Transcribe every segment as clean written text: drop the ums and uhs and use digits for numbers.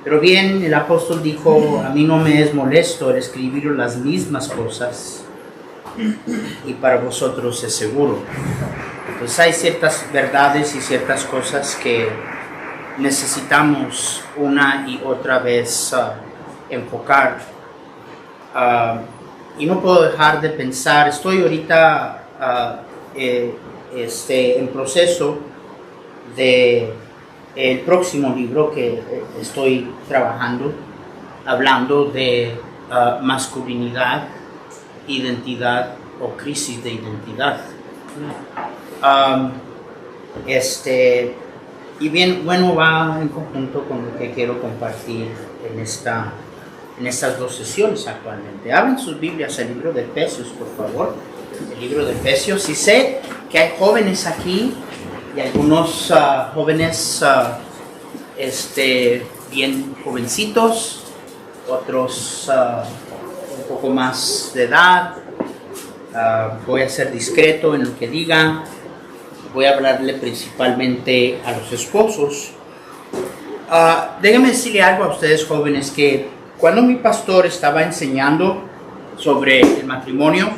Pero bien, el apóstol dijo, a mí no me es molesto el escribir las mismas cosas, y para vosotros es seguro. Entonces hay ciertas verdades y ciertas cosas que necesitamos una y otra vez enfocar. Y no puedo dejar de pensar, estoy ahorita en proceso de el próximo libro que estoy trabajando, hablando de masculinidad, identidad o crisis de identidad. Y bien, bueno, va en conjunto con lo que quiero compartir en estas dos sesiones actualmente. Abran sus Biblias al libro de Efesios, por favor. El libro de Efesios. Y sé que hay jóvenes aquí y algunos jóvenes bien jovencitos, otros un poco más de edad. Voy a ser discreto en lo que diga. Voy a hablarle principalmente a los esposos. Déjenme decirle algo a ustedes jóvenes, que cuando mi pastor estaba enseñando sobre el matrimonio,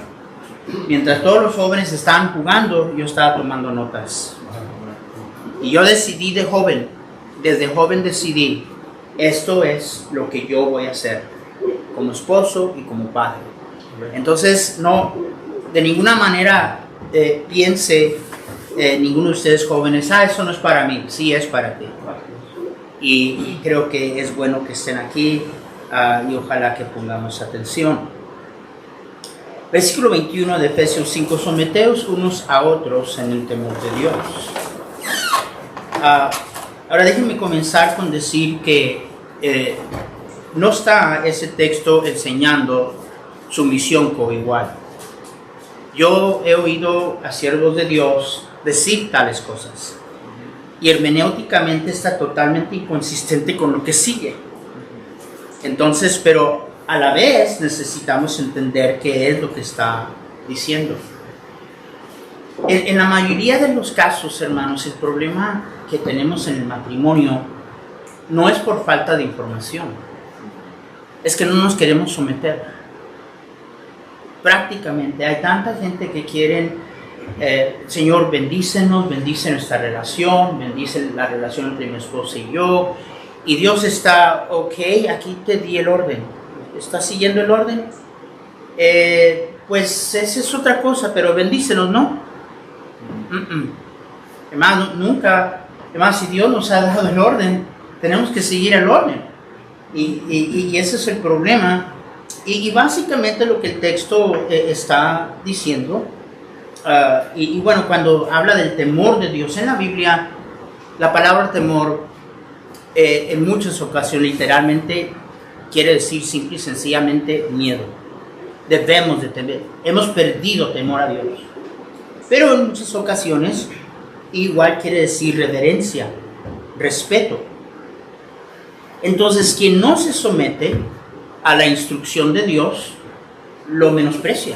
mientras todos los jóvenes estaban jugando, yo estaba tomando notas. Y yo decidí desde joven decidí, esto es lo que yo voy a hacer como esposo y como padre. Entonces, no, de ninguna manera piense ninguno de ustedes jóvenes, eso no es para mí. Sí, es para ti. Y creo que es bueno que estén aquí y ojalá que pongamos atención. Versículo 21 de Efesios 5, someteos unos a otros en el temor de Dios. Ahora déjenme comenzar con decir que no está ese texto enseñando sumisión coigual. Yo he oído a siervos de Dios decir tales cosas y hermenéuticamente está totalmente inconsistente con lo que sigue. Entonces, pero a la vez necesitamos entender qué es lo que está diciendo. En la mayoría de los casos, hermanos, el problema que tenemos en el matrimonio no es por falta de información, es que no nos queremos someter. Prácticamente hay tanta gente que quieren, Señor, bendícenos, bendice nuestra relación, bendice la relación entre mi esposa y yo, y Dios está, ok, aquí te di el orden, ¿estás siguiendo el orden? Pues esa es otra cosa, pero bendícenos, ¿no? Hermano, nunca, hermano, si Dios nos ha dado el orden, tenemos que seguir el orden, y ese es el problema. Y básicamente lo que el texto está diciendo, y bueno, cuando habla del temor de Dios en la Biblia, la palabra temor en muchas ocasiones literalmente quiere decir simple y sencillamente miedo. Debemos de temer, hemos perdido temor a Dios. Pero en muchas ocasiones igual quiere decir reverencia, respeto. Entonces, quien no se somete a la instrucción de Dios, lo menosprecia,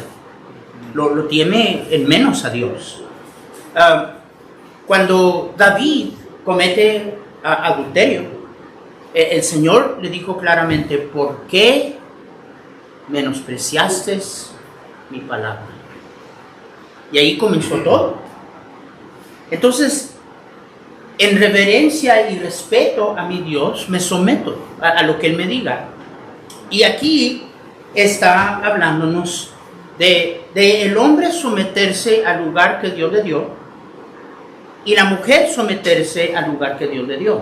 lo tiene en menos a Dios. Cuando David comete adulterio, el Señor le dijo claramente, ¿por qué menospreciaste mi palabra? Y ahí comenzó todo. Entonces, en reverencia y respeto a mi Dios, me someto a lo que Él me diga. Y aquí está hablándonos de el hombre someterse al lugar que Dios le dio y la mujer someterse al lugar que Dios le dio.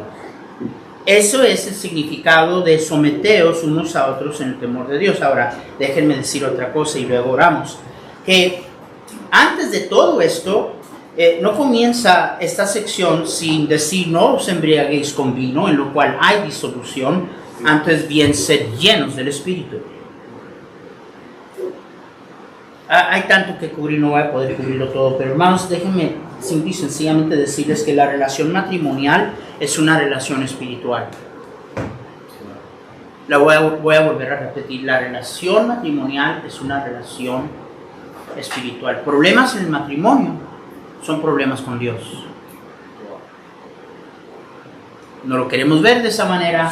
Eso es el significado de someteos unos a otros en el temor de Dios. Ahora, déjenme decir otra cosa y luego oramos. Que antes de todo esto, no comienza esta sección sin decir no os embriaguéis con vino, en lo cual hay disolución, antes bien ser llenos del Espíritu. Hay tanto que cubrir, no voy a poder cubrirlo todo, pero hermanos, déjenme simple y sencillamente decirles que la relación matrimonial es una relación espiritual. Voy a volver a repetir, la relación matrimonial es una relación espiritual. Problemas en el matrimonio son problemas con Dios. No lo queremos ver de esa manera,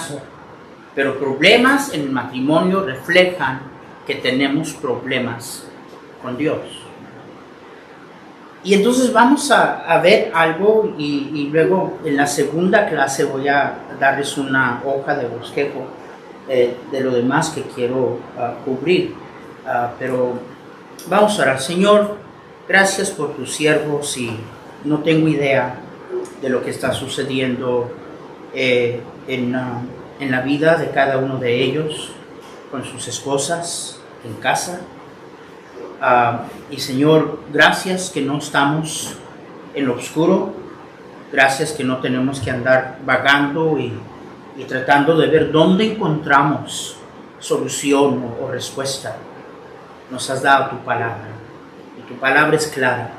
pero problemas en el matrimonio reflejan que tenemos problemas con Dios. Y entonces vamos a ver algo y luego en la segunda clase voy a darles una hoja de bosquejo de lo demás que quiero cubrir. Pero vamos a orar. Señor, gracias por tus siervos y no tengo idea de lo que está sucediendo en la vida de cada uno de ellos, con sus esposas, en casa. Y Señor, gracias que no estamos en lo oscuro, gracias que no tenemos que andar vagando y tratando de ver dónde encontramos solución o respuesta. Nos has dado tu palabra y tu palabra es clara.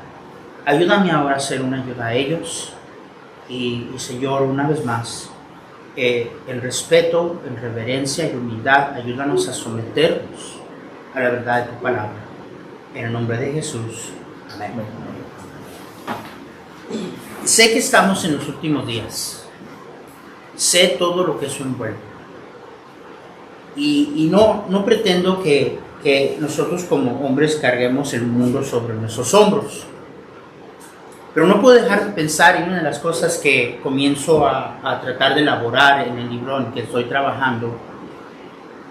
Ayúdame ahora a ser una ayuda a ellos y Señor, una vez más, en respeto, en reverencia y humildad, ayúdanos a someternos a la verdad de tu palabra. En el nombre de Jesús. Amén. Sé que estamos en los últimos días. Sé todo lo que eso envuelve. Y no pretendo que nosotros como hombres carguemos el mundo sobre nuestros hombros. Pero no puedo dejar de pensar, y una de las cosas que comienzo a tratar de elaborar en el libro en que estoy trabajando,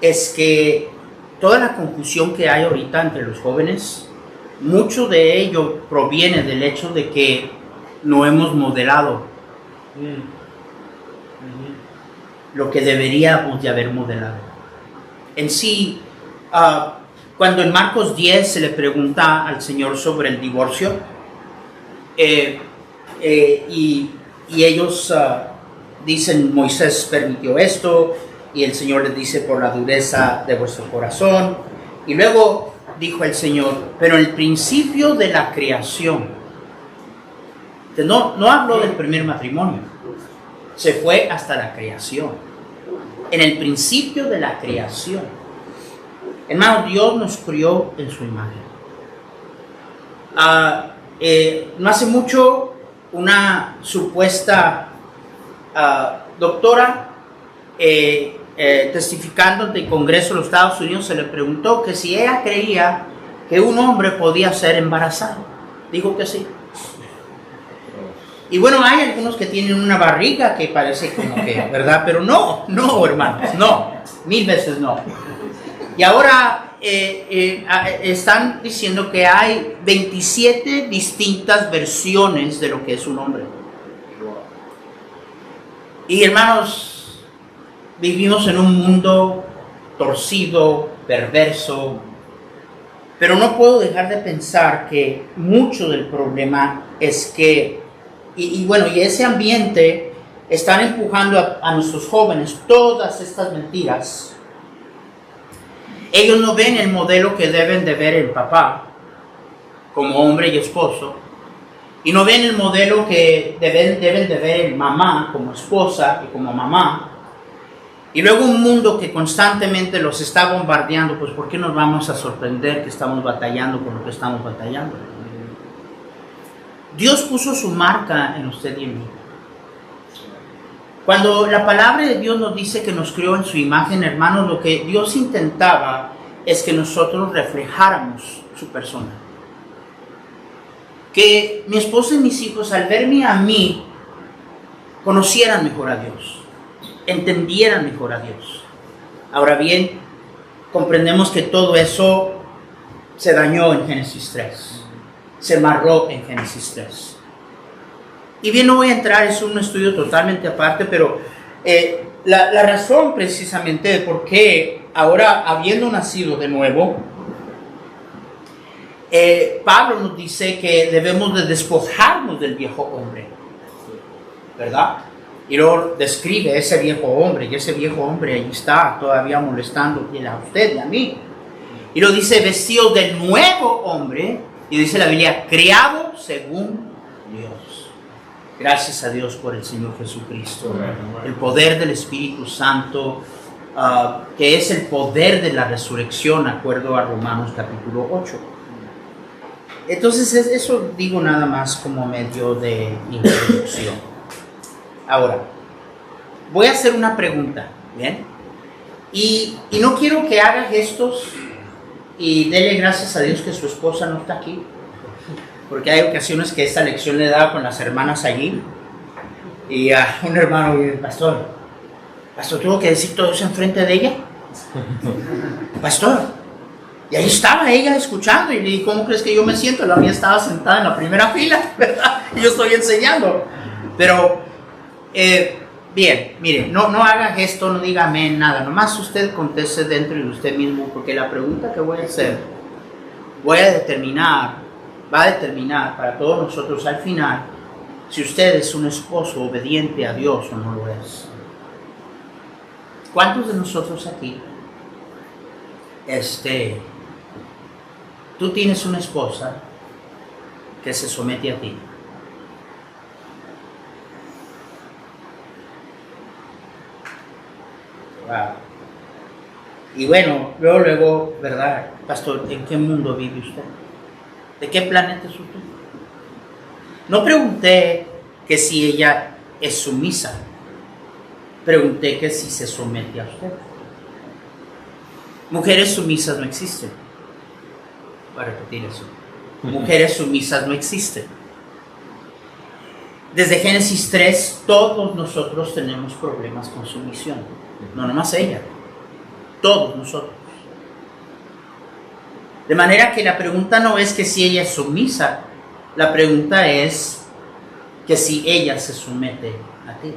es que toda la confusión que hay ahorita entre los jóvenes, mucho de ello proviene del hecho de que no hemos modelado lo que deberíamos de haber modelado. En sí, cuando en Marcos 10 se le pregunta al Señor sobre el divorcio, y ellos dicen, Moisés permitió esto, y el Señor les dice, por la dureza de vuestro corazón. Y luego dijo el Señor, pero el principio de la creación, no habló del primer matrimonio, se fue hasta la creación. En el principio de la creación, hermano, Dios nos crió en su imagen. No hace mucho, una supuesta doctora testificando ante el Congreso de los Estados Unidos, se le preguntó que si ella creía que un hombre podía ser embarazado. Dijo que sí. Y bueno, hay algunos que tienen una barriga que parece como que, ¿verdad? Pero no, hermanos, no, 1000 veces no. Y ahora están diciendo que hay 27 distintas versiones de lo que es un hombre. Y hermanos, vivimos en un mundo torcido, perverso, pero no puedo dejar de pensar que mucho del problema es que, y ese ambiente están empujando a nuestros jóvenes todas estas mentiras. Ellos no ven el modelo que deben de ver el papá como hombre y esposo, y no ven el modelo que deben de ver el mamá como esposa y como mamá. Y luego un mundo que constantemente los está bombardeando, pues ¿por qué nos vamos a sorprender que estamos batallando con lo que estamos batallando? Dios puso su marca en usted y en mí. Cuando la palabra de Dios nos dice que nos creó en su imagen, hermanos, lo que Dios intentaba es que nosotros reflejáramos su persona. Que mi esposa y mis hijos, al verme a mí, conocieran mejor a Dios, entendieran mejor a Dios. Ahora bien, comprendemos que todo eso se dañó en Génesis 3, se marró en Génesis 3. Y bien, no voy a entrar, es un estudio totalmente aparte, pero la razón precisamente de por qué ahora, habiendo nacido de nuevo, Pablo nos dice que debemos de despojarnos del viejo hombre, ¿verdad? Y luego describe ese viejo hombre, y ese viejo hombre ahí está todavía molestando a usted y a mí. Y lo dice vestido del nuevo hombre, y dice la Biblia, creado según Dios. Gracias a Dios por el Señor Jesucristo. El poder del Espíritu Santo, que es el poder de la resurrección, acuerdo a Romanos capítulo 8. Entonces, eso digo nada más como medio de introducción. Ahora, voy a hacer una pregunta, ¿bien? Y no quiero que haga gestos y dele gracias a Dios que su esposa no está aquí, porque hay ocasiones que esta lección le da con las hermanas allí, y a un hermano dice: pastor, ¿tuvo que decir todo eso enfrente de ella? Pastor, y ahí estaba ella escuchando, y le dije: ¿cómo crees que yo me siento? La mía estaba sentada en la primera fila, ¿verdad? Y yo estoy enseñando. Pero, bien, mire, no haga gesto, no diga amén, nada. Nomás usted conteste dentro de usted mismo, porque la pregunta que voy a hacer, va a determinar para todos nosotros al final, si usted es un esposo obediente a Dios o no lo es. ¿Cuántos de nosotros aquí, tú tienes una esposa que se somete a ti? Wow. Y bueno, luego, ¿verdad, pastor? ¿En qué mundo vive usted? ¿De qué planeta es usted? No pregunté que si ella es sumisa, pregunté que si se somete a usted. Mujeres sumisas no existen. Voy a repetir eso. Mujeres sumisas no existen. Desde Génesis 3, todos nosotros tenemos problemas con sumisión. No nomás ella, todos nosotros. De manera que la pregunta no es que si ella es sumisa, la pregunta es que si ella se somete a ti.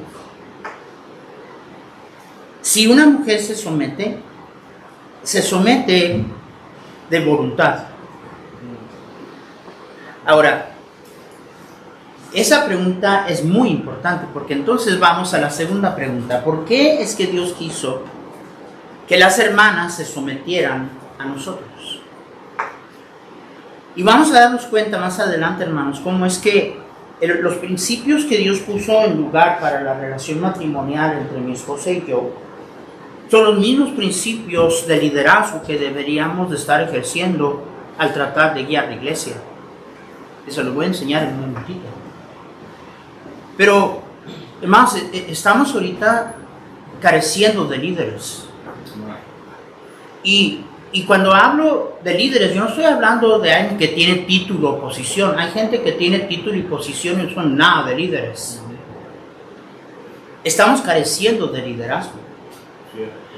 Si una mujer se somete de voluntad. Ahora, esa pregunta es muy importante, porque entonces vamos a la segunda pregunta. ¿Por qué es que Dios quiso que las hermanas se sometieran a nosotros? Y vamos a darnos cuenta más adelante, hermanos, cómo es que los principios que Dios puso en lugar para la relación matrimonial entre mi esposa y yo son los mismos principios de liderazgo que deberíamos de estar ejerciendo al tratar de guiar la iglesia. Eso lo voy a enseñar en un momentito. Pero, hermanos, estamos ahorita careciendo de líderes. Y cuando hablo de líderes, yo no estoy hablando de alguien que tiene título o posición. Hay gente que tiene título y posición y no son nada de líderes. Estamos careciendo de liderazgo.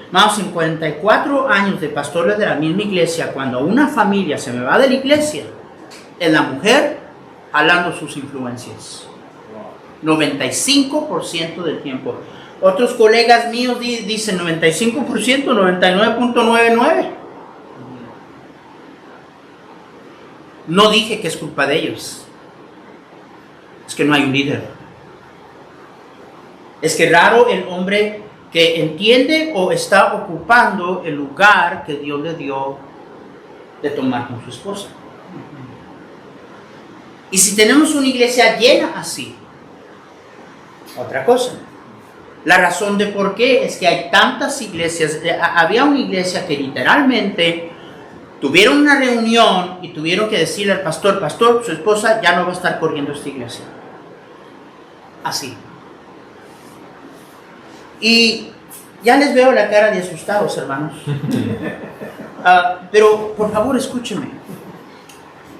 Hermanos, en 44 años de pastores de la misma iglesia, cuando una familia se me va de la iglesia, es la mujer jalando sus influencias. 95% del tiempo. Otros colegas míos dicen 95%, 99.99%. No dije que es culpa de ellos. Es que no hay un líder. Es que raro el hombre que entiende o está ocupando el lugar que Dios le dio de tomar con su esposa. Y si tenemos una iglesia llena así, otra cosa. La razón de por qué es que hay tantas iglesias. Había una iglesia que literalmente tuvieron una reunión y tuvieron que decirle al pastor: pastor, su esposa ya no va a estar corriendo esta iglesia. Así. Y ya les veo la cara de asustados, hermanos. Pero por favor escúchenme.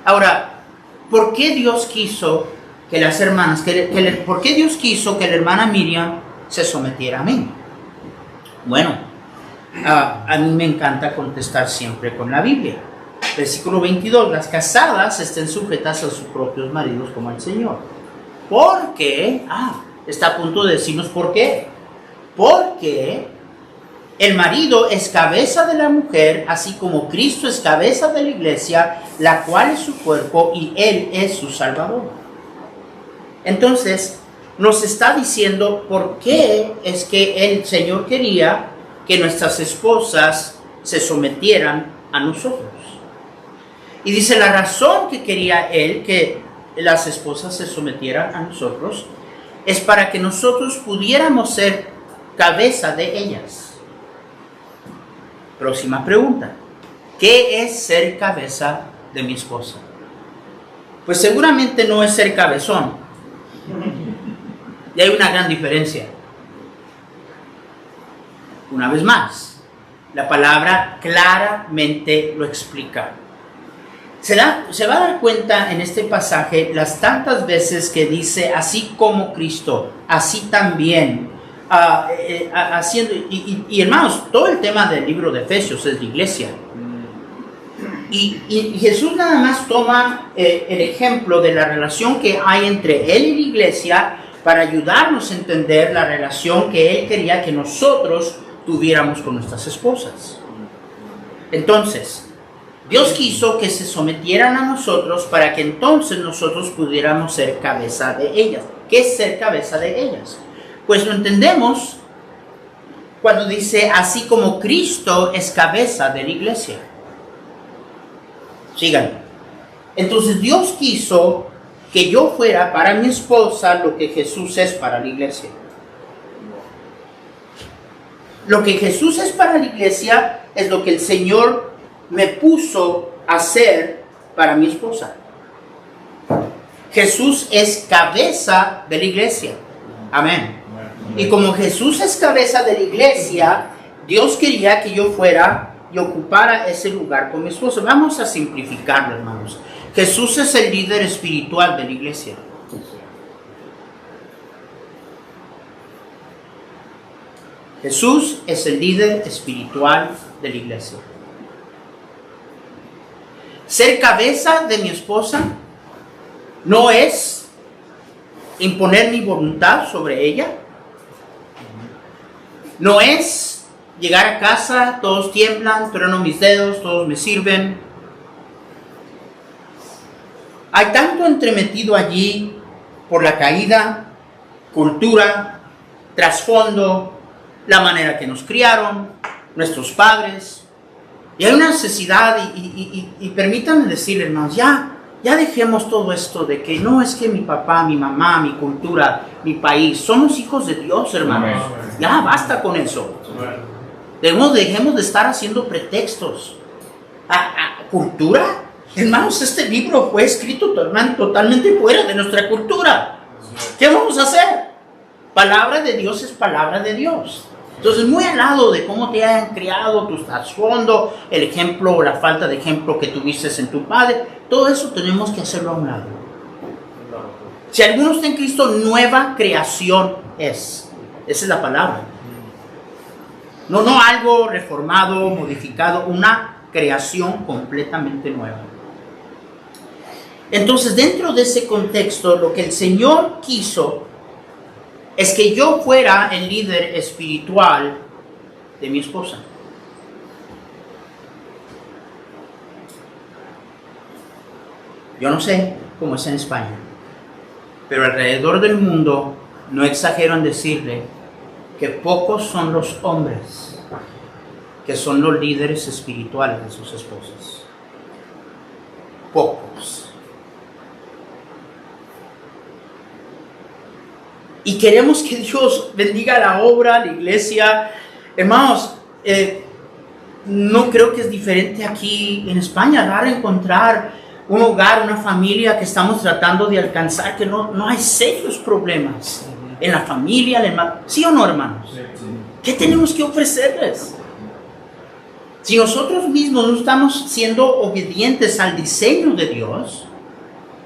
Ahora, ¿por qué Dios quiso que las hermanas, por qué Dios quiso que la hermana Miriam se sometiera a mí? Bueno, a mí me encanta contestar siempre con la Biblia. Versículo 22, las casadas estén sujetas a sus propios maridos como al Señor. Porque, está a punto de decirnos por qué. Porque el marido es cabeza de la mujer, así como Cristo es cabeza de la iglesia, la cual es su cuerpo y Él es su Salvador. Entonces, nos está diciendo por qué es que el Señor quería que nuestras esposas se sometieran a nosotros. Y dice, la razón que quería Él que las esposas se sometieran a nosotros es para que nosotros pudiéramos ser cabeza de ellas. Próxima pregunta. ¿Qué es ser cabeza de mi esposa? Pues seguramente no es ser cabezón. Y hay una gran diferencia. Una vez más, La palabra claramente lo explica. Se va a dar cuenta en este pasaje las tantas veces que dice, así como Cristo, así también. Haciendo, y hermanos, todo el tema del libro de Efesios es la iglesia. Y Jesús nada más toma el ejemplo de la relación que hay entre Él y la iglesia para ayudarnos a entender la relación que Él quería que nosotros tuviéramos con nuestras esposas. Entonces, Dios quiso que se sometieran a nosotros para que entonces nosotros pudiéramos ser cabeza de ellas. ¿Qué es ser cabeza de ellas? Pues lo entendemos cuando dice, así como Cristo es cabeza de la iglesia. Sigan. Entonces Dios quiso que yo fuera para mi esposa lo que Jesús es para la iglesia. Lo que Jesús es para la iglesia es lo que el Señor me puso a hacer para mi esposa. Jesús es cabeza de la iglesia. Amén. Y como Jesús es cabeza de la iglesia, Dios quería que yo fuera y ocupara ese lugar con mi esposa. Vamos a simplificarlo, hermanos. Jesús es el líder espiritual de la iglesia. Jesús es el líder espiritual de la iglesia. Ser cabeza de mi esposa no es imponer mi voluntad sobre ella. No es llegar a casa, todos tiemblan, trueno mis dedos, todos me sirven. Hay tanto entremetido allí por la caída, cultura, trasfondo, la manera que nos criaron, nuestros padres. Y hay una necesidad, y permítanme decirle, hermanos, ya dejemos todo esto de que no es que mi papá, mi mamá, mi cultura, mi país, somos hijos de Dios, hermanos. Ya basta con eso. Dejemos de estar haciendo pretextos. ¿Cultura? Hermanos, este libro fue escrito totalmente fuera de nuestra cultura. ¿Qué vamos a hacer? Palabra de Dios es palabra de Dios. Entonces, muy al lado de cómo te hayan criado, tu trasfondo, el ejemplo o la falta de ejemplo que tuviste en tu padre, todo eso tenemos que hacerlo a un lado. Si alguno está en Cristo, nueva creación es. Esa es la palabra. No algo reformado, modificado, una creación completamente nueva. Entonces, dentro de ese contexto, lo que el Señor quiso es que yo fuera el líder espiritual de mi esposa. Yo no sé cómo es en España, pero alrededor del mundo no exagero en decirle que pocos son los hombres que son los líderes espirituales de sus esposas. Pocos. Y queremos que Dios bendiga la obra, la iglesia. Hermanos, no creo que es diferente aquí en España. Raro encontrar un hogar, una familia que estamos tratando de alcanzar, que no hay serios problemas en la familia, ¿sí o no, hermanos? ¿Qué tenemos que ofrecerles? Si nosotros mismos no estamos siendo obedientes al diseño de Dios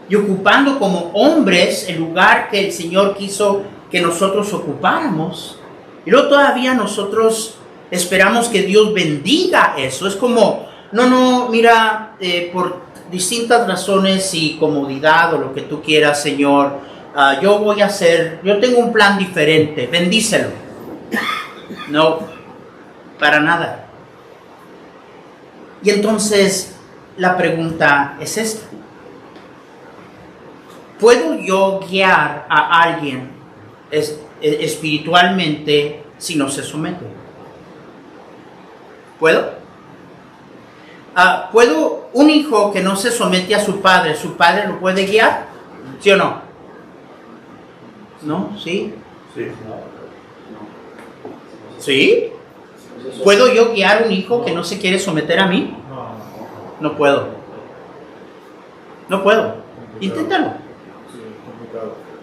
y ocupando como hombres el lugar que el Señor quiso que nosotros ocupáramos, y luego todavía nosotros esperamos que Dios bendiga eso, es como, mira, por distintas razones y comodidad o lo que tú quieras, Señor, yo tengo un plan diferente, bendícelo. No, para nada. Y entonces la pregunta es esta: ¿puedo yo guiar a alguien espiritualmente si no se somete? ¿Puedo? ¿Puedo un hijo que no se somete a su padre lo puede guiar? ¿Sí o no? ¿No? ¿Sí? Sí. ¿Sí? ¿Puedo yo guiar a un hijo que no se quiere someter a mí? No puedo. No puedo. Inténtalo.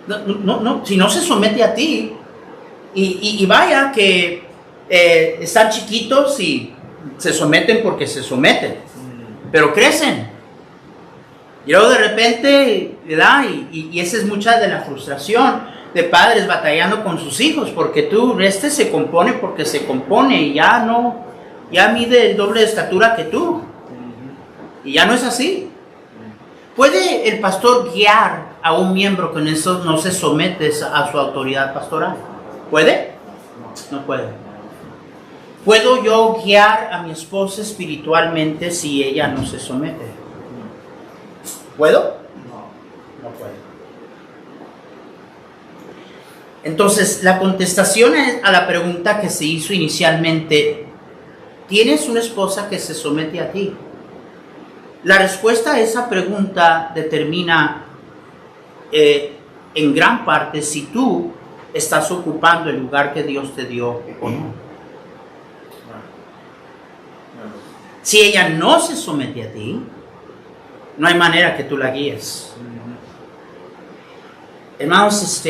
No, si no se somete a ti, y vaya que están chiquitos y se someten porque se someten, pero crecen. Y luego de repente, ¿verdad? Y esa es mucha de la frustración de padres batallando con sus hijos, porque se compone porque se compone y ya mide el doble de estatura que tú. Y ya no es así. ¿Puede el pastor guiar a un miembro que en eso no se somete a su autoridad pastoral? ¿Puede? No puede. ¿Puedo yo guiar a mi esposa espiritualmente si ella no se somete? ¿Puedo? No puedo. Entonces, la contestación a la pregunta que se hizo inicialmente, ¿tienes una esposa que se somete a ti? La respuesta a esa pregunta determina en gran parte si tú estás ocupando el lugar que Dios te dio o no. Si ella no se somete a ti, no hay manera que tú la guíes. Hermanos,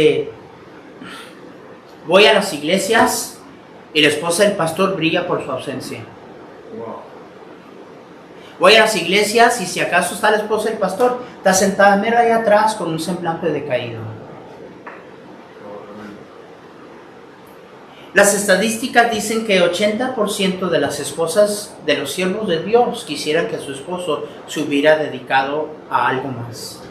voy a las iglesias y la esposa del pastor brilla por su ausencia. Voy a las iglesias y si acaso está la esposa del pastor, está sentada mera ahí atrás con un semblante decaído. Las estadísticas dicen que 80% de las esposas de los siervos de Dios quisieran que su esposo se hubiera dedicado a algo más.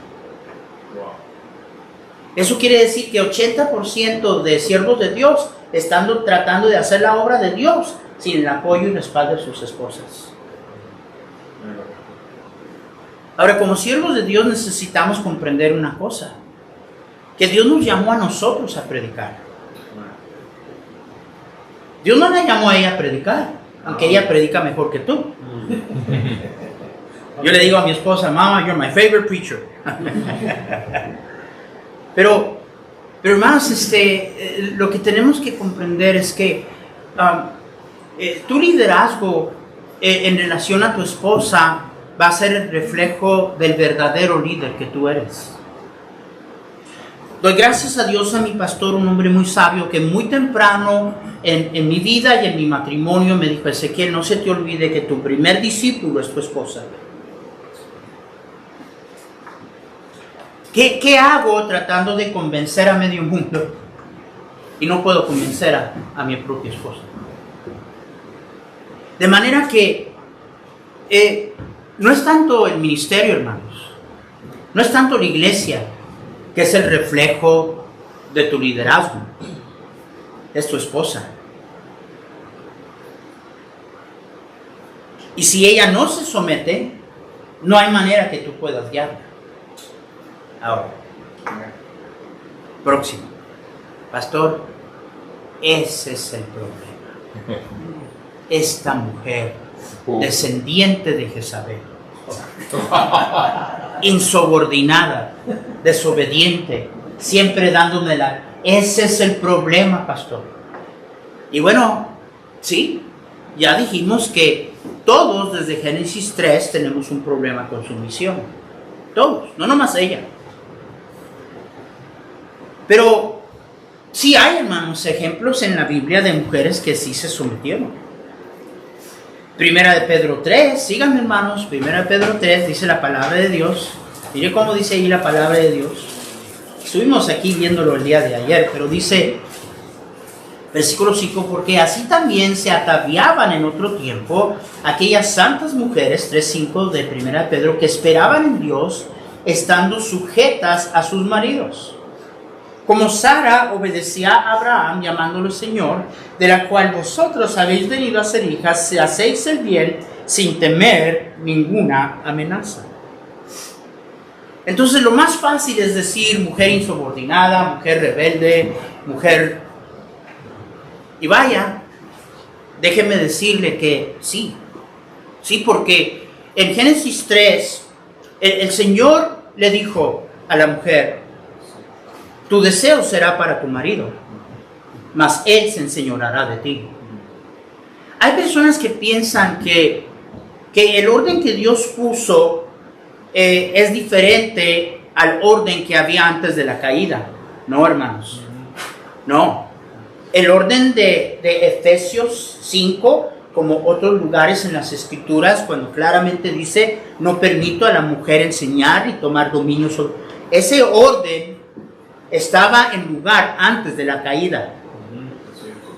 Eso quiere decir que 80% de siervos de Dios están tratando de hacer la obra de Dios sin el apoyo y respaldo de sus esposas. Ahora, como siervos de Dios necesitamos comprender una cosa, que Dios nos llamó a nosotros a predicar. Dios no la llamó a ella a predicar, aunque ella predica mejor que tú. Yo le digo a mi esposa, Mama, you're my favorite preacher. Pero hermanos, lo que tenemos que comprender es que tu liderazgo en relación a tu esposa va a ser el reflejo del verdadero líder que tú eres. Doy gracias a Dios a mi pastor, un hombre muy sabio, que muy temprano en mi vida y en mi matrimonio me dijo: Ezequiel, no se te olvide que tu primer discípulo es tu esposa. ¿Qué hago tratando de convencer a medio mundo y no puedo convencer a mi propia esposa? De manera que no es tanto el ministerio, hermanos, no es tanto la iglesia que es el reflejo de tu liderazgo, es tu esposa. Y si ella no se somete, no hay manera que tú puedas guiarla. Ahora, próximo. Pastor, ese es el problema. Esta mujer, descendiente de Jezabel, insubordinada, desobediente, siempre dándome ese es el problema, pastor. Y bueno, sí, ya dijimos que todos desde Génesis 3 tenemos un problema con sumisión. Todos, no nomás ella. Pero sí hay, hermanos, ejemplos en la Biblia de mujeres que sí se sometieron. Primera de Pedro 3, síganme, hermanos, Primera de Pedro 3 dice la palabra de Dios. Mire cómo dice ahí la palabra de Dios. Estuvimos aquí viéndolo el día de ayer, pero dice, versículo 5, porque así también se ataviaban en otro tiempo aquellas santas mujeres, 3:5 de Primera de Pedro, que esperaban en Dios, estando sujetas a sus maridos. Como Sara obedecía a Abraham, llamándolo Señor, de la cual vosotros habéis venido a ser hijas, si hacéis el bien sin temer ninguna amenaza. Entonces lo más fácil es decir mujer insubordinada, mujer rebelde, mujer... Y vaya, déjeme decirle que sí, porque en Génesis 3, el Señor le dijo a la mujer: tu deseo será para tu marido, mas él se enseñoreará de ti. Hay personas que piensan que el orden que Dios puso es diferente al orden que había antes de la caída. No, hermanos, no. El orden de Efesios 5 como otros lugares en las Escrituras, cuando claramente dice, no permito a la mujer enseñar y tomar dominio sobre. Ese orden estaba en lugar antes de la caída.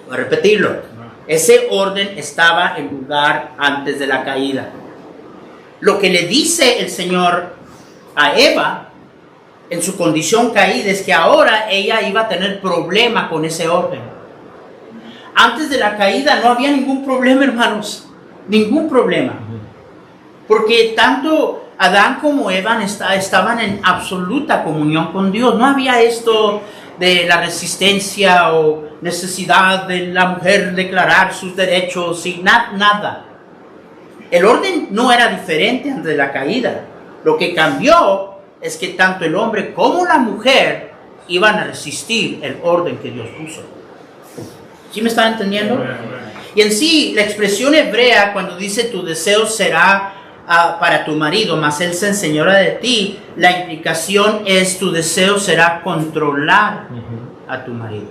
Voy a repetirlo. Ese orden estaba en lugar antes de la caída. Lo que le dice el Señor a Eva en su condición caída es que ahora ella iba a tener problema con ese orden. Antes de la caída no había ningún problema, hermanos. Ningún problema. Porque tanto Adán como Eva estaban en absoluta comunión con Dios. No había esto de la resistencia o necesidad de la mujer declarar sus derechos y nada. El orden no era diferente antes de la caída. Lo que cambió es que tanto el hombre como la mujer iban a resistir el orden que Dios puso. ¿Sí me están entendiendo? Y en sí, la expresión hebrea cuando dice tu deseo será para tu marido, mas él se enseñará de ti, la implicación es tu deseo será controlar a tu marido.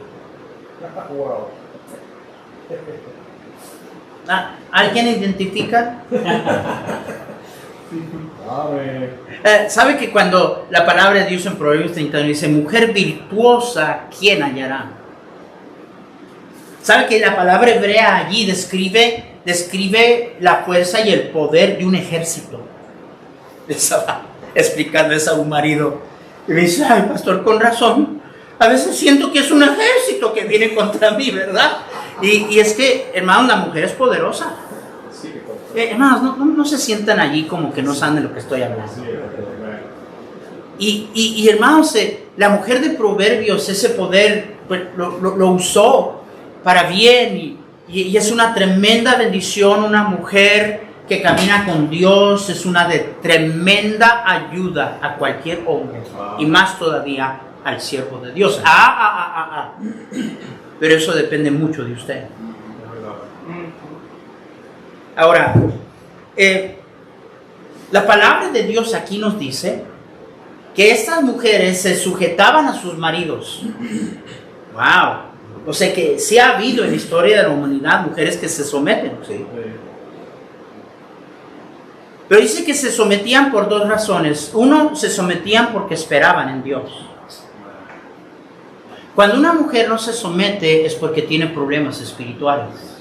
¿Alguien identifica? ¿Sabe que cuando la palabra de Dios en Proverbios 31 dice mujer virtuosa, ¿quién hallará? ¿Sabe que la palabra hebrea allí describe la fuerza y el poder de un ejército? Estaba explicando eso a un marido y me dice, ay pastor, con razón, a veces siento que es un ejército que viene contra mí, ¿verdad? Y es que, hermanos, la mujer es poderosa. Hermanos, no se sientan allí como que no saben de lo que estoy hablando. Y hermanos, la mujer de Proverbios, ese poder pues, lo usó para bien y es una tremenda bendición. Una mujer que camina con Dios es una de tremenda ayuda a cualquier hombre y más todavía al siervo de Dios. Pero eso depende mucho de usted. Ahora, la palabra de Dios aquí nos dice que estas mujeres se sujetaban a sus maridos. ¡Wow! O sea que sí ha habido en la historia de la humanidad mujeres que se someten. ¿Sí? Pero dice que se sometían por dos razones. Uno, se sometían porque esperaban en Dios. Cuando una mujer no se somete es porque tiene problemas espirituales.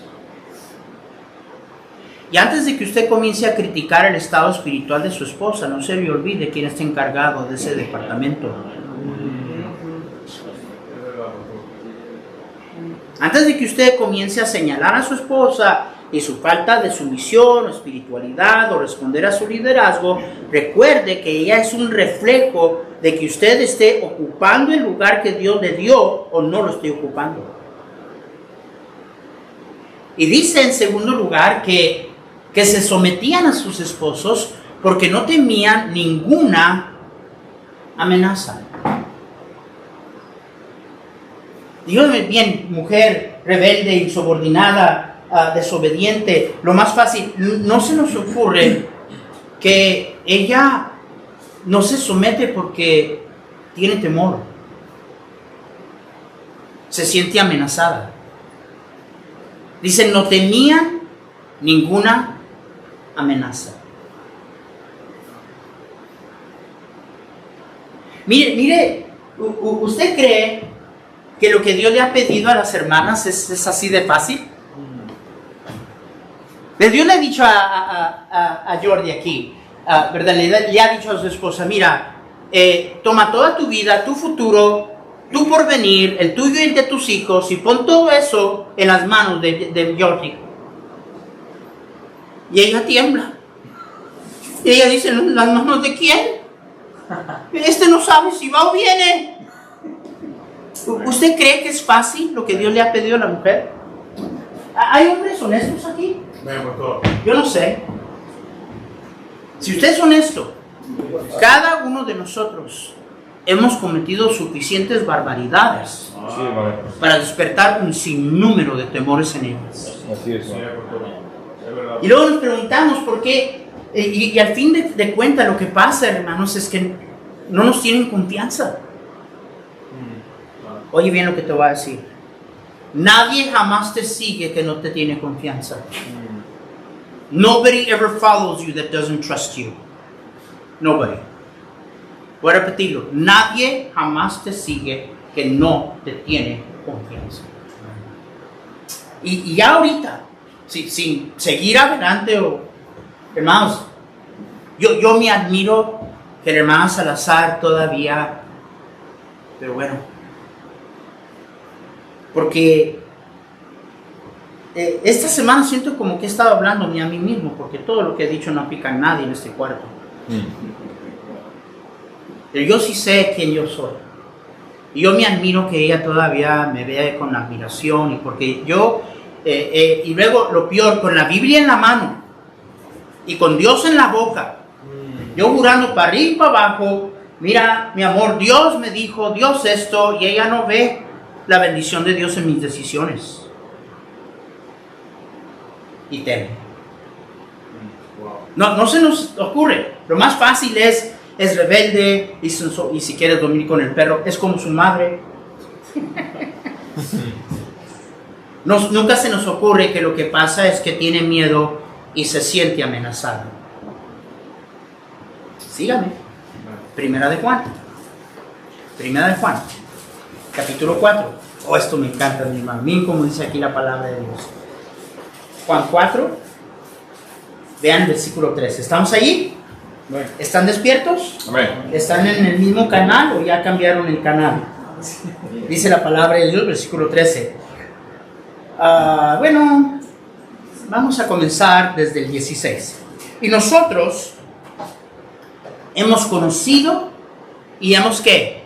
Y antes de que usted comience a criticar el estado espiritual de su esposa, no se le olvide quién está encargado de ese departamento. Antes de que usted comience a señalar a su esposa y su falta de sumisión o espiritualidad o responder a su liderazgo, recuerde que ella es un reflejo de que usted esté ocupando el lugar que Dios le dio o no lo esté ocupando. Y dice en segundo lugar que se sometían a sus esposos porque no temían ninguna amenaza. Dígame bien, mujer rebelde, insubordinada, desobediente, lo más fácil, no se nos ocurre que ella no se somete porque tiene temor, se siente amenazada. Dicen, no temían ninguna amenaza. Mire, ¿usted cree que lo que Dios le ha pedido a las hermanas es así de fácil? Dios le ha dicho a Jordi aquí, ¿verdad? Le ha dicho a su esposa, mira, toma toda tu vida, tu futuro, tu porvenir, el tuyo y el de tus hijos, y pon todo eso en las manos de Jordi. Y ella tiembla. Y ella dice, ¿las manos de quién? Este no sabe si va o viene. ¿Usted cree que es fácil lo que Dios le ha pedido a la mujer? ¿Hay hombres honestos aquí? Yo no sé. Si usted es honesto, cada uno de nosotros hemos cometido suficientes barbaridades para despertar un sinnúmero de temores en ellas. Así es. Y luego nos preguntamos por qué, y al fin de cuentas lo que pasa, hermanos, es que no nos tienen confianza. Oye bien lo que te voy a decir. Nadie jamás te sigue que no te tiene confianza. Nobody ever follows you that doesn't trust you. Nobody. Voy a repetirlo. Nadie jamás te sigue que no te tiene confianza. Y ya ahorita, sin seguir adelante, hermanos, yo me admiro que el hermano Salazar todavía, pero bueno, porque esta semana siento como que he estado hablando a mí mismo, porque todo lo que he dicho no aplica a nadie en este cuarto. Pero yo sí sé quién yo soy. Y yo me admiro que ella todavía me vea con admiración, y porque yo, y luego lo peor, con la Biblia en la mano y con Dios en la boca, yo jurando para arriba y para abajo, mira, mi amor, Dios me dijo, Dios esto, y ella no ve la bendición de Dios en mis decisiones. Y teme. No se nos ocurre. Lo más fácil es rebelde, y si quiere dormir con el perro, es como su madre. Nunca se nos ocurre que lo que pasa es que tiene miedo y se siente amenazado. Sígame. Primera de Juan, capítulo 4. Oh, esto me encanta, mi hermano. Miren cómo dice aquí la palabra de Dios. Juan 4, vean el versículo 3. ¿Estamos allí? ¿Están despiertos? Amén. ¿Están en el mismo canal o ya cambiaron el canal? Dice la palabra de Dios, versículo 13. Bueno, vamos a comenzar desde el 16. Y nosotros hemos conocido y hemos ¿qué?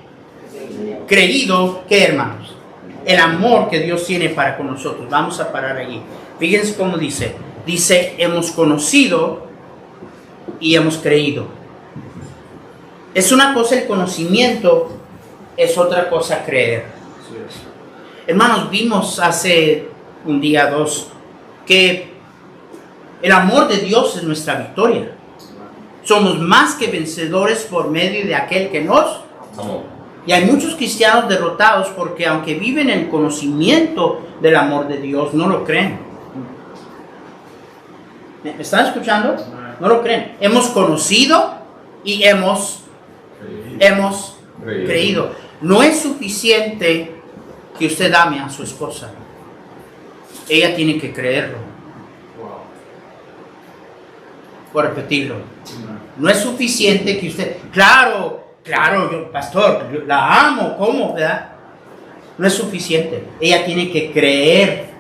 Creído, ¿qué, hermanos? El amor que Dios tiene para con nosotros. Vamos a parar allí. Fíjense cómo dice. Dice, hemos conocido y hemos creído. Es una cosa el conocimiento, es otra cosa creer. Hermanos, vimos hace un día, dos, que el amor de Dios es nuestra victoria. Somos más que vencedores por medio de aquel que nos amó. Y hay muchos cristianos derrotados porque aunque viven en el conocimiento del amor de Dios, no lo creen. ¿Me están escuchando? No lo creen. Hemos conocido y hemos creído. No es suficiente que usted ame a su esposa. Ella tiene que creerlo. Por repetirlo. No es suficiente que usted... Claro, yo, pastor, yo la amo, ¿cómo? ¿Verdad? No es suficiente. Ella tiene que creer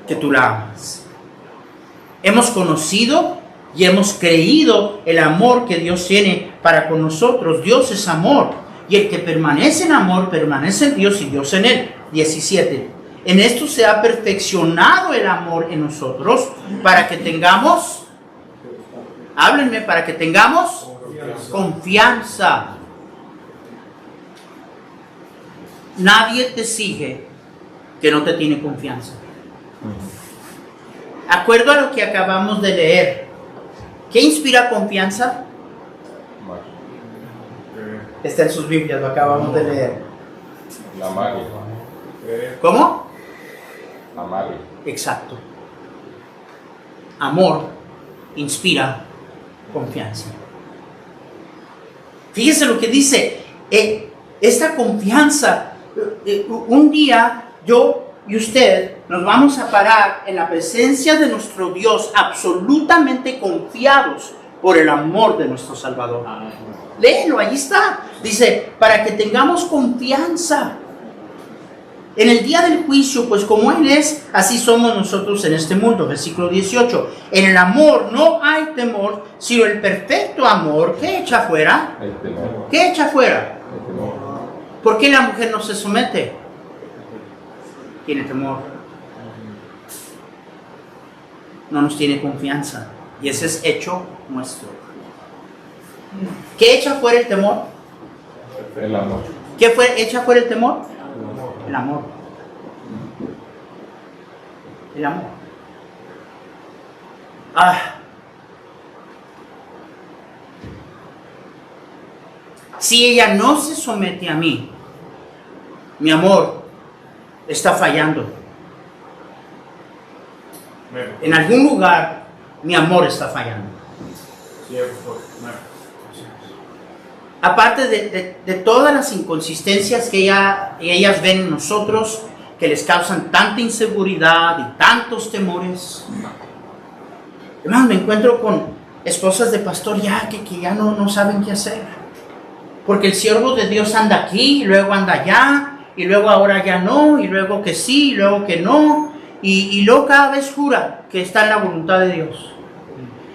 que tú la amas. Hemos conocido y hemos creído el amor que Dios tiene para con nosotros. Dios es amor. Y el que permanece en amor, permanece en Dios y Dios en él. 17. En esto se ha perfeccionado el amor en nosotros para que tengamos... Háblenme, para que tengamos confianza. Nadie te sigue que no te tiene confianza. Acuerdo a lo que acabamos de leer, ¿qué inspira confianza? Está en sus Biblias, lo acabamos de leer. La magia. ¿Cómo? La magia. Exacto. Amor inspira confianza. Fíjese lo que dice. Esta confianza, un día yo y usted nos vamos a parar en la presencia de nuestro Dios absolutamente confiados por el amor de nuestro Salvador. Léelo, allí está. Dice, para que tengamos confianza en el día del juicio, pues como Él es, así somos nosotros en este mundo. Versículo 18. En el amor no hay temor, sino el perfecto amor. ¿Qué echa fuera? El temor. ¿Qué echa fuera? El temor. ¿Por qué la mujer no se somete? Tiene temor. No nos tiene confianza. Y ese es hecho nuestro. ¿Qué echa fuera el temor? El amor. ¿Qué echa fuera el temor? El amor. El amor. Si ella no se somete a mí, mi amor está fallando. En algún lugar mi amor está fallando. Aparte de todas las inconsistencias que ellas ven en nosotros, que les causan tanta inseguridad y tantos temores. Además, me encuentro con esposas de pastor que ya no saben qué hacer. Porque el siervo de Dios anda aquí, y luego anda allá, y luego ahora ya no, y luego que sí, y luego que no. Y luego cada vez jura que está en la voluntad de Dios.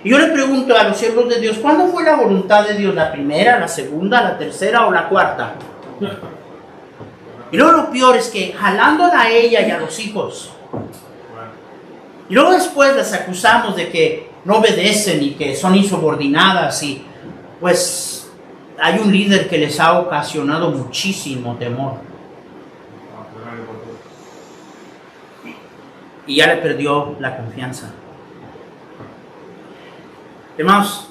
Y yo le pregunto a los siervos de Dios, ¿cuándo fue la voluntad de Dios? ¿La primera, la segunda, la tercera o la cuarta? Y luego lo peor es que jalándola a ella y a los hijos. Y luego después las acusamos de que no obedecen y que son insubordinadas. Y pues hay un líder que les ha ocasionado muchísimo temor. Y ya le perdió la confianza. Hermanos,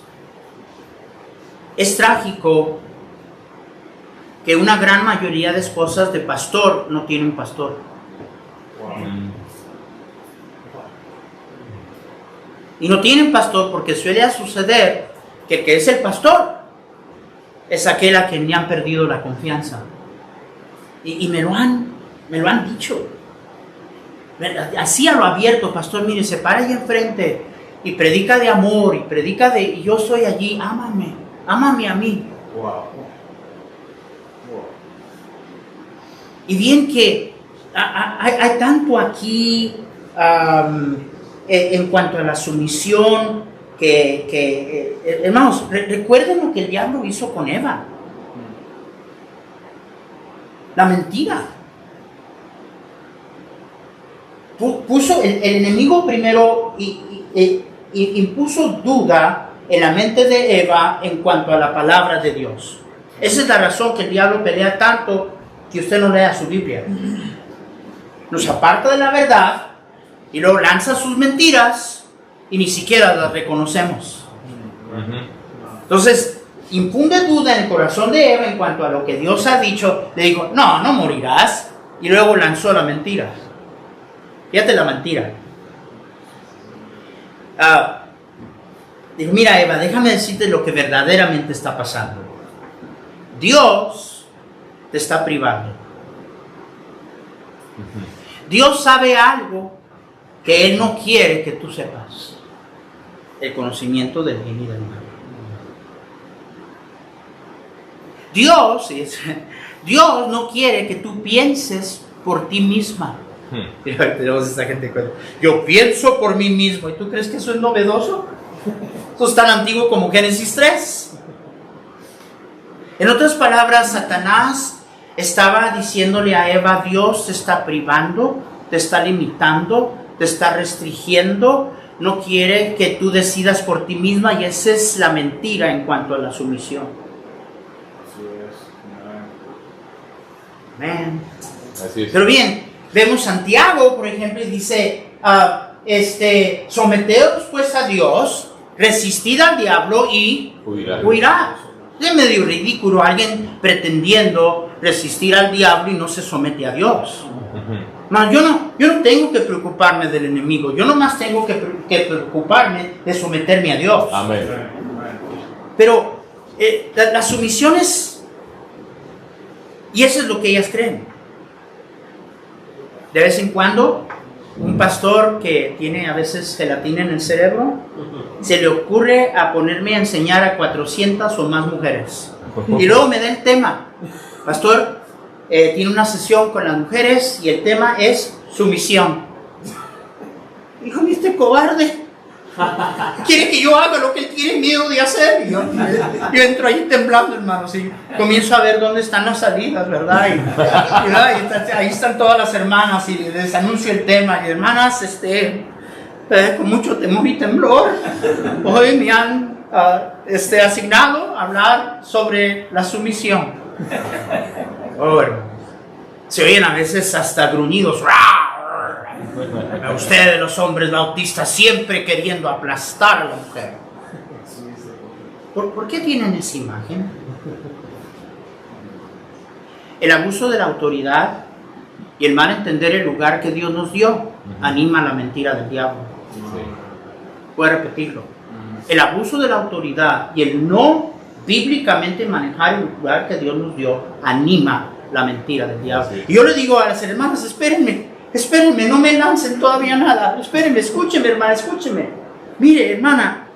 es trágico que una gran mayoría de esposas de pastor no tienen pastor. Y no tienen pastor porque suele suceder que el que es el pastor es aquel a quien le han perdido la confianza. Y me lo han dicho. Así a lo abierto, pastor, mire, se para ahí enfrente y predica de amor, y yo estoy allí, ámame a mí. Y bien que hay tanto aquí en cuanto a la sumisión, hermanos, recuerden lo que el diablo hizo con Eva. La mentira. Puso el enemigo primero y impuso duda en la mente de Eva en cuanto a la palabra de Dios. Esa es la razón que el diablo pelea tanto que usted no lea su Biblia. Nos aparta de la verdad y luego lanza sus mentiras y ni siquiera las reconocemos. Entonces, infunde duda en el corazón de Eva en cuanto a lo que Dios ha dicho. Le dijo, no morirás. Y luego lanzó la mentira. Fíjate la mentira. Dijo, mira Eva, déjame decirte lo que verdaderamente está pasando. Dios te está privando. Dios sabe algo que Él no quiere que tú sepas. El conocimiento del bien y del mal. Dios no quiere que tú pienses por ti misma. Tenemos esta gente que yo pienso por mí mismo. ¿Y tú crees que eso es novedoso? Eso es tan antiguo como Génesis 3. En otras palabras, Satanás estaba diciéndole a Eva, Dios te está privando, te está limitando, te está restringiendo, no quiere que tú decidas por ti misma, y esa es la mentira en cuanto a la sumisión. Amén. Así es. Pero bien, vemos Santiago, por ejemplo, y dice, someteos pues a Dios, resistid al diablo y huirá. Es medio ridículo alguien pretendiendo resistir al diablo y no se somete a Dios. No, yo no tengo que preocuparme del enemigo, yo nomás tengo que preocuparme de someterme a Dios. Amén. Pero la sumisión es, y eso es lo que ellas creen. De vez en cuando, un pastor que tiene a veces gelatina en el cerebro, se le ocurre a ponerme a enseñar a 400 o más mujeres. Y luego me da el tema. Pastor, tiene una sesión con las mujeres y el tema es sumisión. Dijo, este cobarde quiere que yo haga lo que él tiene miedo de hacer. Y yo entro ahí temblando, hermano. ¿Sí? Comienzo a ver dónde están las salidas, ¿verdad? Y ahí están todas las hermanas y les anuncio el tema. Y hermanas, con mucho temor y temblor, hoy me han asignado a hablar sobre la sumisión. Se oyen a veces hasta gruñidos. A ustedes los hombres bautistas siempre queriendo aplastar a la mujer. ¿Por qué tienen esa imagen? El abuso de la autoridad y el mal entender el lugar que Dios nos dio anima la mentira del diablo. Voy a repetirlo. El abuso de la autoridad y el no bíblicamente manejar el lugar que Dios nos dio anima la mentira del diablo. Sí. Y yo le digo a las hermanas, espérenme, no me lancen todavía nada. Espérenme, escúcheme, hermana, escúcheme. Mire, hermana,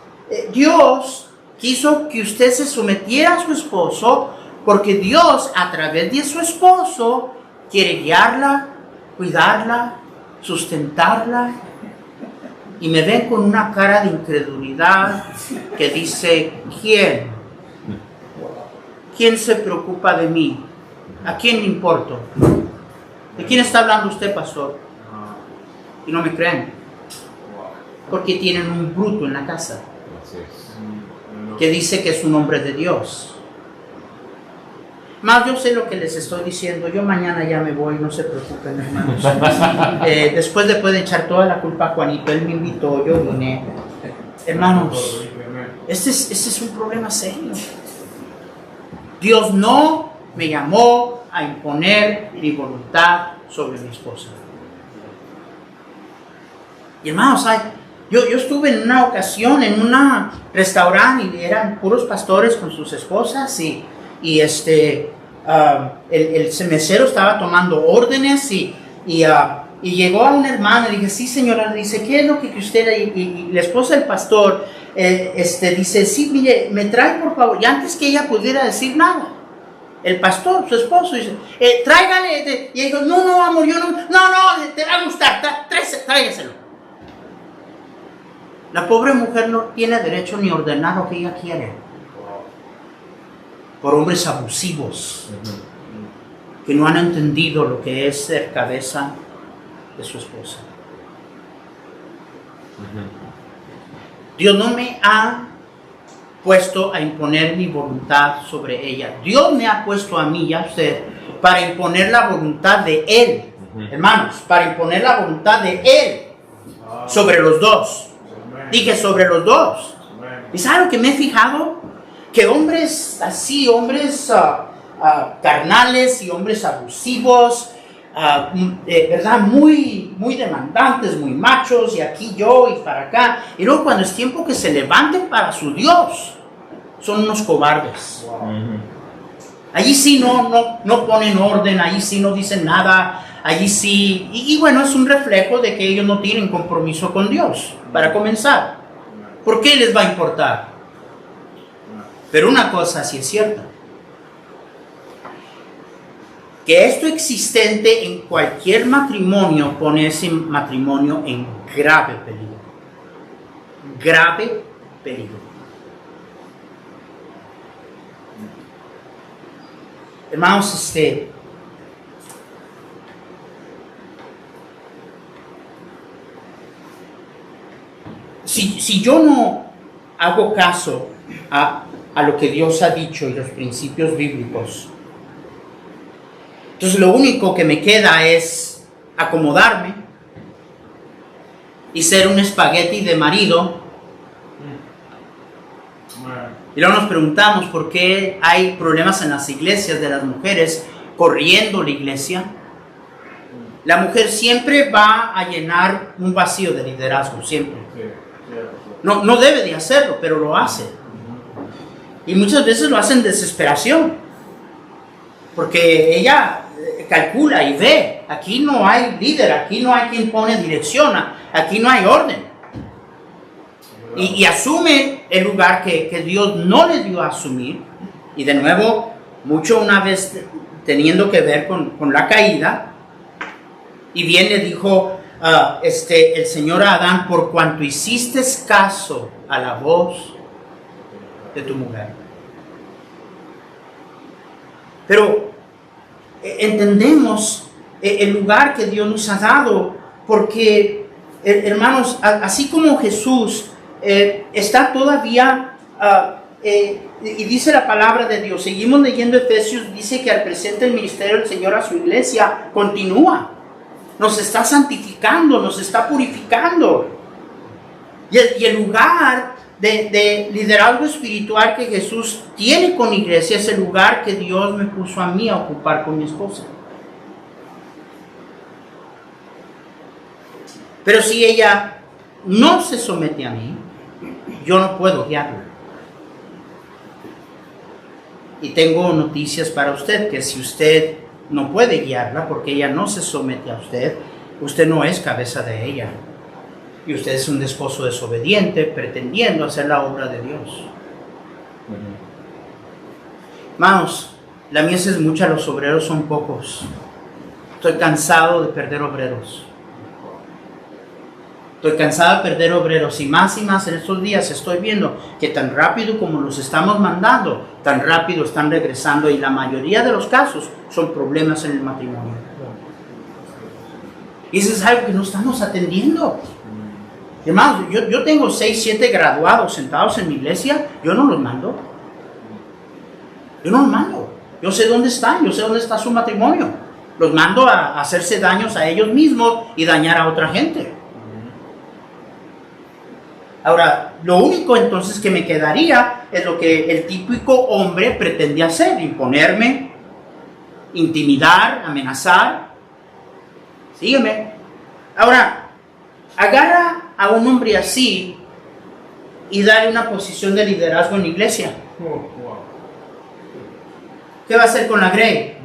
Dios quiso que usted se sometiera a su esposo porque Dios, a través de su esposo, quiere guiarla, cuidarla, sustentarla. Y me ven con una cara de incredulidad que dice, ¿quién? ¿Quién se preocupa de mí? ¿A quién le importo? ¿De quién está hablando usted, pastor? Y no me creen. Porque tienen un bruto en la casa que dice que es un hombre de Dios. Más yo sé lo que les estoy diciendo. Yo mañana ya me voy, no se preocupen, hermanos. Después le pueden echar toda la culpa a Juanito. Él me invitó, yo vine. Hermanos, este es un problema serio. Dios no me llamó a imponer mi voluntad sobre mi esposa. Y hermanos, yo estuve en una ocasión en un restaurante y eran puros pastores con sus esposas y el mesero estaba tomando órdenes y llegó a una hermana y dije, sí señora, dice, ¿qué es lo que usted? Y la esposa del pastor dice, sí, mire, me trae por favor, y antes que ella pudiera decir nada, el pastor, su esposo, dice, tráigale, y ella dijo, no, amor, yo no, te va a gustar, tráigaselo. La pobre mujer no tiene derecho ni a ordenar lo que ella quiere. Por hombres abusivos que no han entendido lo que es ser cabeza de su esposa. Dios no me ha puesto a imponer mi voluntad sobre ella. Dios me ha puesto a mí y a usted para imponer la voluntad de Él. Hermanos, para imponer la voluntad de Él sobre los dos. Dije sobre los dos. ¿Y sabe lo que me he fijado? Que hombres así, hombres carnales y hombres abusivos, ¿verdad? Muy demandantes, muy machos, y aquí yo y para acá. Y luego cuando es tiempo que se levanten para su Dios, son unos cobardes. Allí sí no ponen orden, allí sí no dicen nada, allí sí. Y bueno, es un reflejo de que ellos no tienen compromiso con Dios, para comenzar. ¿Por qué les va a importar? Pero una cosa sí es cierta, que esto existente en cualquier matrimonio pone ese matrimonio en grave peligro. Grave peligro. Hermanos, si yo no hago caso a lo que Dios ha dicho y los principios bíblicos, entonces lo único que me queda es acomodarme y ser un espagueti de marido. Y luego nos preguntamos por qué hay problemas en las iglesias de las mujeres corriendo la iglesia. La mujer siempre va a llenar un vacío de liderazgo, siempre. No debe de hacerlo, pero lo hace. Y muchas veces lo hace en desesperación, porque ella calcula y ve, aquí no hay líder, aquí no hay quien pone dirección, aquí no hay orden. Y asume el lugar que Dios no le dio a asumir. Y de nuevo, mucho una vez teniendo que ver con la caída. Y bien le dijo el Señor a Adán, por cuanto hiciste caso a la voz de tu mujer. Pero entendemos el lugar que Dios nos ha dado, porque hermanos, así como Jesús está todavía, y dice la palabra de Dios, seguimos leyendo Efesios, dice que al presente el ministerio del Señor a su iglesia continúa, nos está santificando, nos está purificando, y el lugar de liderazgo espiritual que Jesús tiene con la iglesia es el lugar que Dios me puso a mí a ocupar con mi esposa. Pero si ella no se somete a mí, yo no puedo guiarla. Y tengo noticias para usted, que si usted no puede guiarla porque ella no se somete a usted, usted no es cabeza de ella. Y usted es un esposo desobediente, pretendiendo hacer la obra de Dios. Hermanos, la mies es mucha, los obreros son pocos. Estoy cansado de perder obreros. Estoy cansado de perder obreros y más en estos días estoy viendo que tan rápido como los estamos mandando, tan rápido están regresando y la mayoría de los casos son problemas en el matrimonio. Y eso es algo que no estamos atendiendo. Hermanos, yo tengo 6, 7 graduados sentados en mi iglesia, yo no los mando. Yo no los mando. Yo sé dónde están, yo sé dónde está su matrimonio. Los mando a hacerse daños a ellos mismos y dañar a otra gente. Ahora, lo único entonces que me quedaría es lo que el típico hombre pretende hacer: imponerme, intimidar, amenazar. Sígueme. Ahora, agarra a un hombre así y dale una posición de liderazgo en la iglesia. ¿Qué va a hacer con la grey?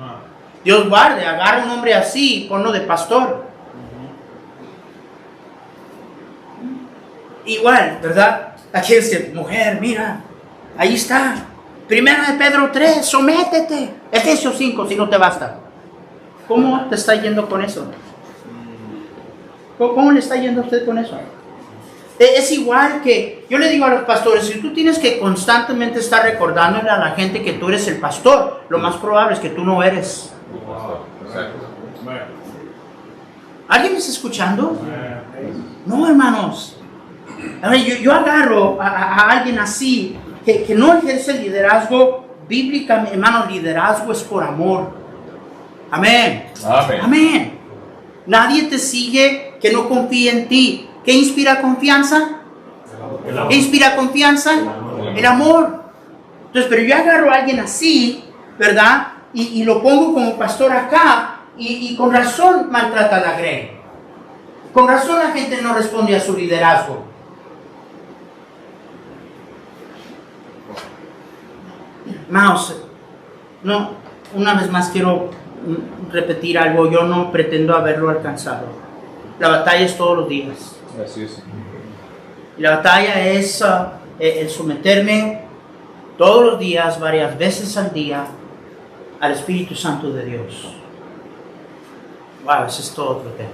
Dios guarde, agarra a un hombre así y ponlo de pastor. Igual, ¿verdad? Aquí dice, mujer, mira, ahí está. Primera de Pedro 3, sométete. Efesios 5, si no te basta. ¿Cómo te está yendo con eso? ¿Cómo le está yendo a usted con eso? Es igual que, yo le digo a los pastores, si tú tienes que constantemente estar recordándole a la gente que tú eres el pastor, lo más probable es que tú no eres. ¿Alguien me está escuchando? No, hermanos. A ver, yo agarro a alguien así, que no ejerce el liderazgo bíblicamente. Hermanos, liderazgo es por amor. Amén. Amén. Amén. Nadie te sigue que no confíe en ti. ¿Qué inspira confianza? ¿Qué inspira confianza? El amor. Entonces, pero yo agarro a alguien así, ¿verdad? Y lo pongo como pastor acá, y con razón maltrata a la grey. Con razón la gente no responde a su liderazgo. Mouse, no, una vez más quiero repetir algo. Yo no pretendo haberlo alcanzado. La batalla es todos los días. Así es. La batalla es el someterme todos los días, varias veces al día, al Espíritu Santo de Dios. Wow, ese es todo otro tema.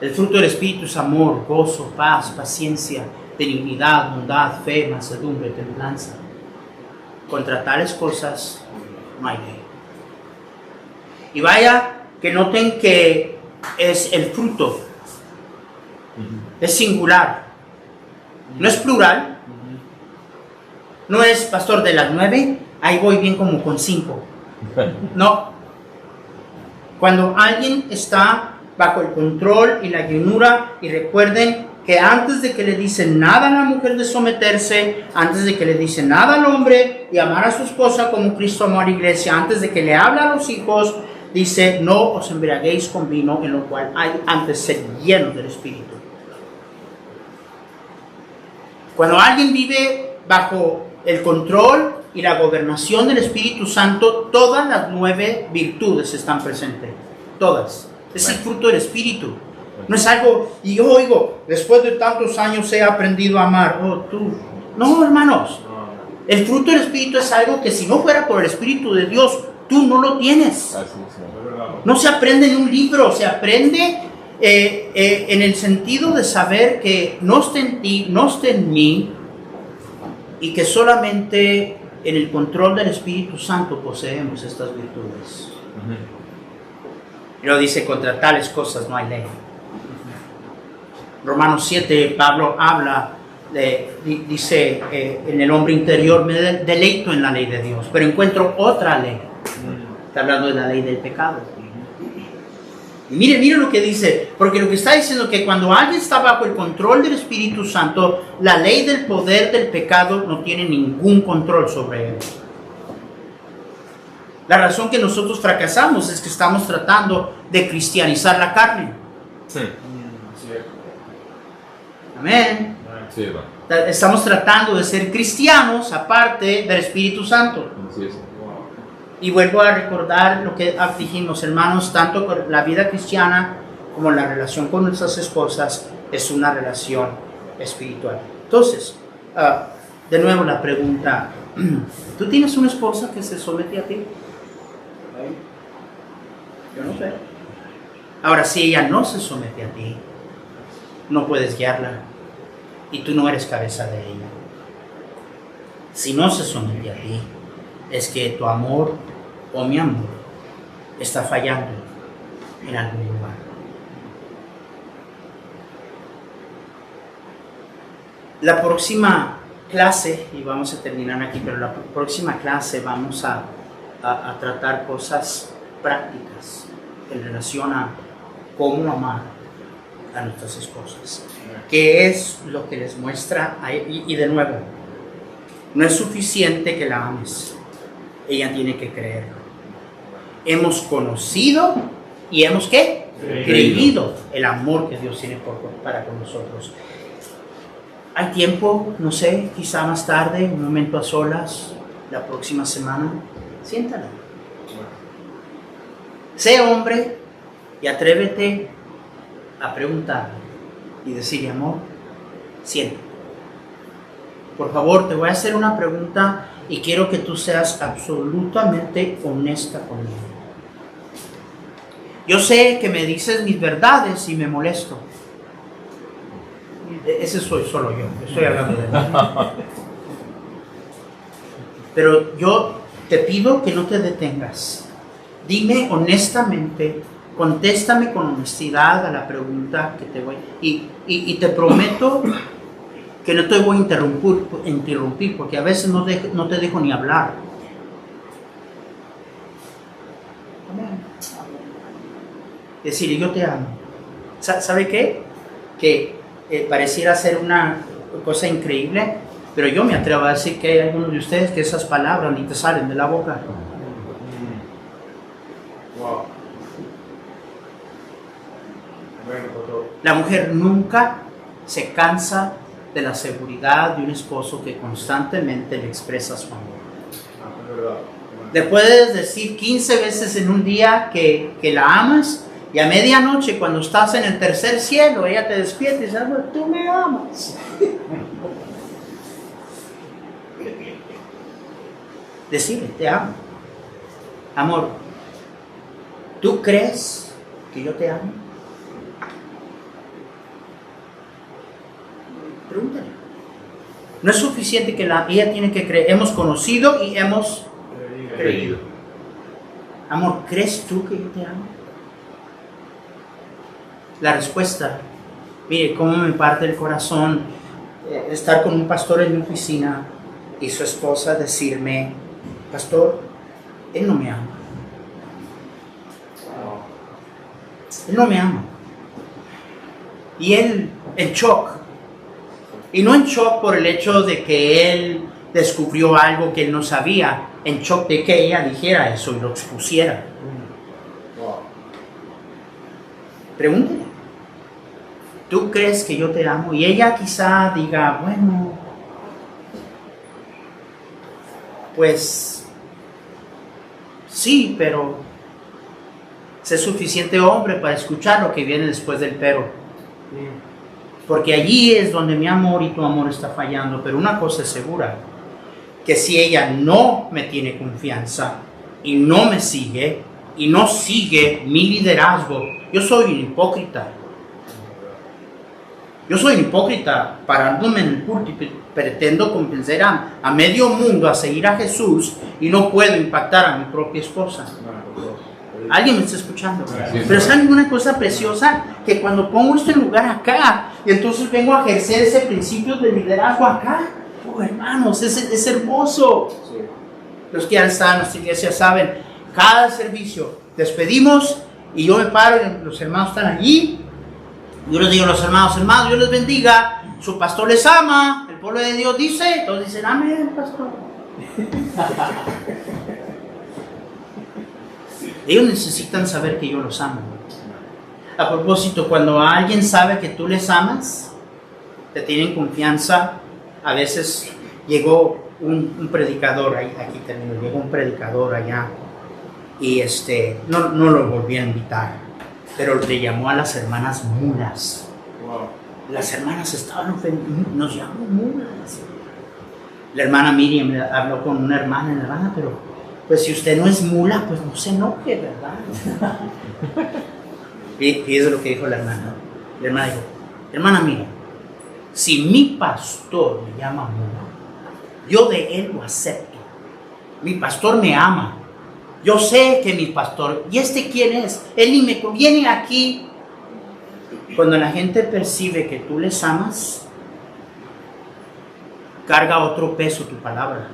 El fruto del Espíritu es amor, gozo, paz, paciencia, benignidad, bondad, fe, mansedumbre, templanza. Contra tales cosas no hay ley. Y vaya que noten que es el fruto. Es singular. No es plural. No es, pastor, de las 9, ahí voy bien como con 5. No. Cuando alguien está bajo el control y la llenura, y recuerden que antes de que le dicen nada a la mujer de someterse, antes de que le dicen nada al hombre y amar a su esposa como Cristo amó a la iglesia, antes de que le habla a los hijos, dice, no os embriaguéis con vino, en lo cual hay antes ser llenos del Espíritu. Cuando alguien vive bajo el control y la gobernación del Espíritu Santo, todas las 9 virtudes están presentes. Todas. Es el fruto del Espíritu. No es algo, y yo oigo, después de tantos años he aprendido a amar. Oh, tú. No, hermanos. El fruto del Espíritu es algo que si no fuera por el Espíritu de Dios, tú no lo tienes. No se aprende en un libro, se aprende en el sentido de saber que no está en ti, no está en mí, y que solamente en el control del Espíritu Santo poseemos estas virtudes. Y lo dice, contra tales cosas no hay ley. Romanos 7, Pablo habla, dice, en el hombre interior me deleito en la ley de Dios, pero encuentro otra ley. Está hablando de la ley del pecado. Y mire lo que dice, porque lo que está diciendo es que cuando alguien está bajo el control del Espíritu Santo, la ley del poder del pecado no tiene ningún control sobre él. La razón que nosotros fracasamos es que estamos tratando de cristianizar la carne. Sí. Amén. Sí, va. Estamos tratando de ser cristianos aparte del Espíritu Santo. Así es. Y vuelvo a recordar lo que dijimos, hermanos, tanto con la vida cristiana como la relación con nuestras esposas es una relación espiritual. Entonces, de nuevo la pregunta, ¿tú tienes una esposa que se somete a ti? Yo no sé. Ahora, si ella no se somete a ti, no puedes guiarla y tú no eres cabeza de ella. Si no se somete a ti, es que tu amor o mi amor está fallando en algún lugar. La próxima clase, y vamos a terminar aquí, pero la próxima clase vamos a tratar cosas prácticas en relación a cómo amar a nuestras esposas. ¿Qué es lo que les muestra? Y de nuevo, no es suficiente que la ames. Ella tiene que creerlo. Hemos conocido y hemos ¿qué? Creído el amor que Dios tiene para con nosotros. Hay tiempo, no sé, quizá más tarde, un momento a solas, la próxima semana, siéntala. Sé hombre y atrévete a preguntar y decirle, amor, siéntate. Por favor, te voy a hacer una pregunta y quiero que tú seas absolutamente honesta conmigo. Yo sé que me dices mis verdades y me molesto. Ese soy solo yo, estoy hablando de mí. Pero yo te pido que no te detengas. Dime honestamente, contéstame con honestidad a la pregunta que te voy y te prometo que no te voy a interrumpir porque a veces no te dejo ni hablar. Amén. Decirle, yo te amo. ¿Sabe qué? Que pareciera ser una cosa increíble, pero yo me atrevo a decir que hay algunos de ustedes que esas palabras ni te salen de la boca. Wow. La mujer nunca se cansa de la seguridad de un esposo que constantemente le expresa su amor. Es verdad. Le puedes decir 15 veces en un día que la amas y a medianoche cuando estás en el tercer cielo ella te despierta y dice, tú me amas. Decirle, te amo. Amor, ¿tú crees que yo te amo? Pregúntale. No es suficiente que ella tiene que creer. Hemos conocido y hemos creído. Amor, ¿crees tú que yo te amo? La respuesta, mire cómo me parte el corazón estar con un pastor en mi oficina y su esposa decirme, pastor, él no me ama. Él no me ama. Y él en shock. Y no en shock por el hecho de que él descubrió algo que él no sabía, en shock de que ella dijera eso y lo expusiera. Pregúntale, ¿tú crees que yo te amo? Y ella quizá diga, bueno, pues sí, pero sé suficiente hombre para escuchar lo que viene después del pero. Porque allí es donde mi amor y tu amor está fallando. Pero una cosa es segura, que si ella no me tiene confianza y no me sigue y no sigue mi liderazgo, yo soy un hipócrita. Yo soy un hipócrita parándome en el púlpito y pretendo convencer a medio mundo a seguir a Jesús y no puedo impactar a mi propia esposa. ¿Alguien me está escuchando? Sí. Pero ¿saben una cosa preciosa? Que cuando pongo este lugar acá y entonces vengo a ejercer ese principio de liderazgo acá, oh, hermanos, es hermoso. Sí. Los que han estado en nuestra iglesia saben, cada servicio despedimos y yo me paro y los hermanos están allí. Yo les digo a los hermanos, Dios les bendiga, su pastor les ama, el pueblo de Dios dice, todos dicen, amén, pastor. Ellos necesitan saber que yo los amo. A propósito, cuando alguien sabe que tú les amas, te tienen confianza. A veces llegó un predicador, aquí termino, llegó un predicador allá y no lo volví a invitar, pero le llamó a las hermanas mulas. Wow. Las hermanas estaban ofendidas, nos llamó mulas. La hermana Miriam habló con una hermana, pero pues si usted no es mula, pues no se enoje, ¿verdad? Y eso es lo que dijo la hermana. La hermana dijo, hermana Miriam, si mi pastor me llama mula, yo de él lo acepto. Mi pastor me ama. Yo sé que mi pastor, ¿y quién es? Él ni me conviene aquí. Cuando la gente percibe que tú les amas, carga otro peso tu palabra.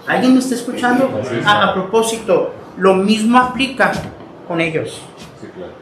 ¿Alguien me está escuchando? A propósito, lo mismo aplica con ellos. Sí, claro.